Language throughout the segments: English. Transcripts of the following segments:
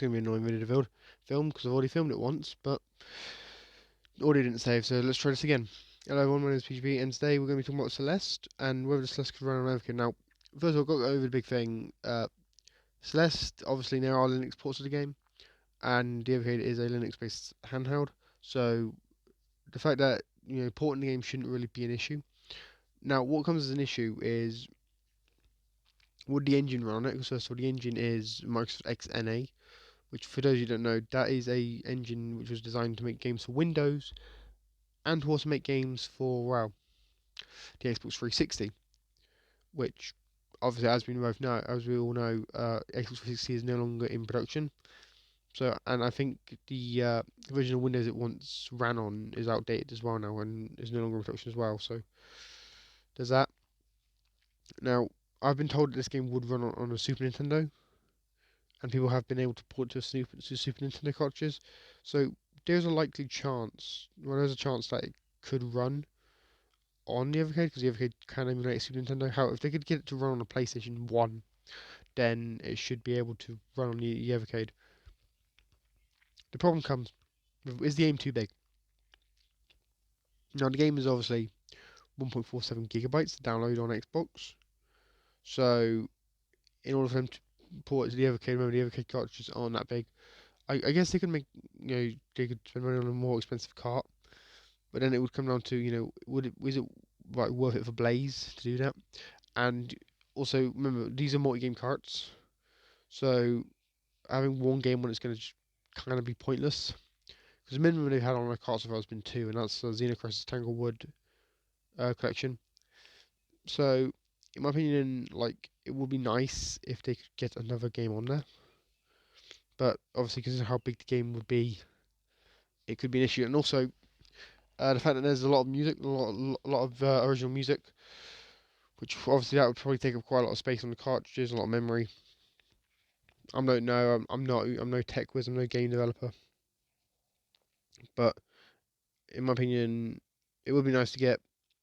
going to be an annoying video to film because I've already filmed it once, but audio didn't save, so let's try this again. Hello everyone, my name is PGP, and today we're going to be talking about Celeste and whether Celeste could run on Evercade. Now, first of all, I've got to go over the big thing. Celeste, obviously, there are Linux ports of the game, and the Evercade is a Linux-based handheld, so the fact that porting the game shouldn't really be an issue. Now, what comes as an issue is would the engine run on it? Because first of all, the engine is Microsoft XNA, which for those who don't know, that is a engine which was designed to make games for Windows and to also make games for the Xbox 360, which obviously as we all know, Xbox 360 is no longer in production. So, and I think the version of Windows it once ran on is outdated as well now and is no longer in production as well. So there's that. Now, I've been told that this game would run on a Super Nintendo, and people have been able to port to Super Nintendo cartridges. So there's a likely chance, there's a chance that it could run on the Evercade because the Evercade can emulate Super Nintendo. However, if they could get it to run on a PlayStation 1, then it should be able to run on the Evercade. The problem comes is the game too big? Now, the game is obviously 1.47 gigabytes to download on Xbox. So, in order for them to port it to the Evercade, remember the Evercade cartridges aren't that big. I guess they could make, they could spend money on a more expensive cart, but then it would come down to, is it like worth it for Blaze to do that? And also remember these are multi-game carts, so having one game when it's going to just kind of be pointless. Because the minimum they've had on their carts so far has been two, and that's the Xenocrisis Tanglewood collection. So, in my opinion, like it would be nice if they could get another game on there. But obviously, because of how big the game would be, it could be an issue. And also, the fact that there's a lot of music, a lot of original music, which obviously that would probably take up quite a lot of space on the cartridges, a lot of memory. I'm no tech whiz, I'm no game developer, but in my opinion, it would be nice to get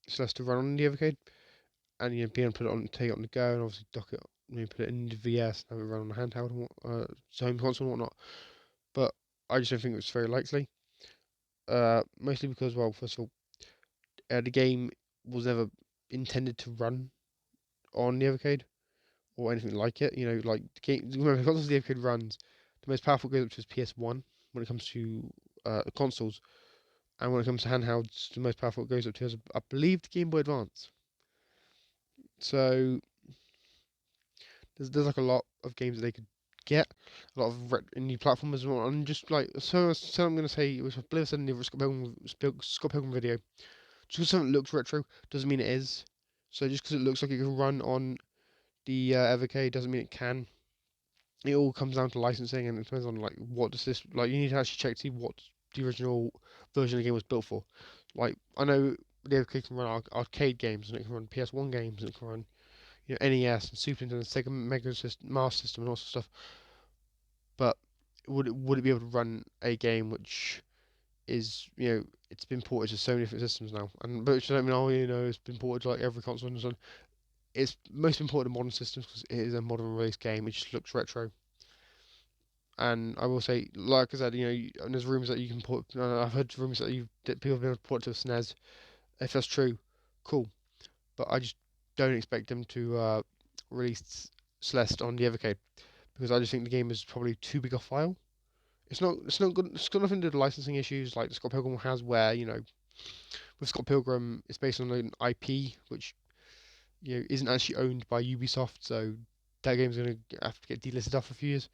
Celeste to run on the Evercade, and be able to put it on, take it on the go, and obviously dock it, put it in the VS, and have it run on a handheld and home console and whatnot. But I just don't think it's very likely. Mostly because, well, first of all, the game was never intended to run on the Evercade or anything like it. Like the game, remember, the consoles the Evercade runs, the most powerful goes up to PS1 when it comes to consoles, and when it comes to handhelds, the most powerful it goes up to is, I believe, the Game Boy Advance. So there's like a lot of games that they could get, a lot of indie platformers as well, and just like so I'm gonna say, which I believe I said in the Scott Pilgrim video, just because something looks retro doesn't mean it is. So just because it looks like it can run on the Evercade doesn't mean it can. It all comes down to licensing, and it depends on like what does this like. You need to actually check to see what the original version of the game was built for. Like I know the Evercade can run arcade games, and it can run PS1 games, and it can run NES and Super Nintendo, Sega Mega System, Master System, and all sorts of stuff. But would it be able to run a game which is it's been ported to so many different systems now, and but which I don't mean it's been ported to like every console and so on. It's most important to modern systems because it is a modern release game. It just looks retro. And I will say, like I said, and there's rumors that you can port. I've heard rumors that people have been able to port it to a SNES. If that's true, cool. But I just don't expect them to release Celeste on the Evercade because I just think the game is probably too big a file. It's not. It's not good. It's got nothing to do with licensing issues like the Scott Pilgrim has, where with Scott Pilgrim, it's based on an IP which isn't actually owned by Ubisoft, so that game's gonna have to get delisted after a few years.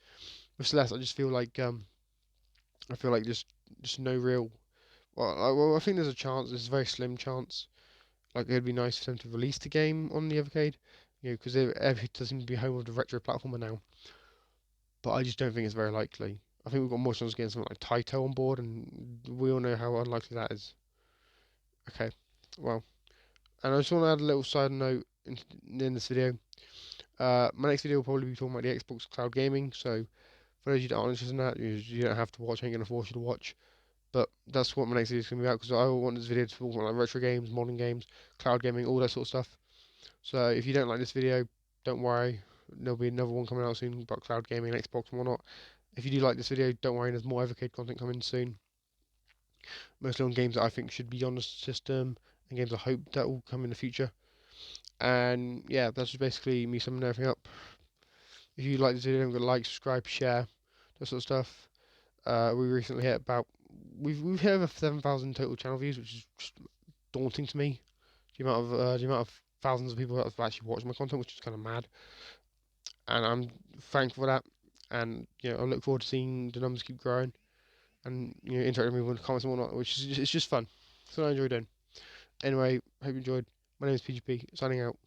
With Celeste, I feel like just no real. Well, I think there's a chance. There's a very slim chance. Like it'd be nice for them to release the game on the Evercade, because it does seem to be home of the retro platformer now. But I just don't think it's very likely. I think we've got more chance of getting something like Taito on board, and we all know how unlikely that is. Okay, well, and I just want to add a little side note in this video. My next video will probably be talking about the Xbox Cloud Gaming. So for those of you that aren't interested in that, you don't have to watch. I ain't gonna force you to watch. But that's what my next video is gonna be about because I want this video to talk about like retro games, modern games, cloud gaming, all that sort of stuff. So if you don't like this video, don't worry. There'll be another one coming out soon about cloud gaming and Xbox and whatnot. If you do like this video, don't worry, there's more Evercade content coming soon. Mostly on games that I think should be on the system, and games I hope that will come in the future. And yeah, that's just basically me summing everything up. If you like this video, don't forget to like, subscribe, share, that sort of stuff. We recently hit about we've hit over 7,000 total channel views, which is just daunting to me. The amount of thousands of people that have actually watched my content, which is kind of mad, and I'm thankful for that. And I look forward to seeing the numbers keep growing, and interacting with me with comments and whatnot, which is it's just fun. So I enjoy doing. Anyway, hope you enjoyed. My name is PGP, signing out.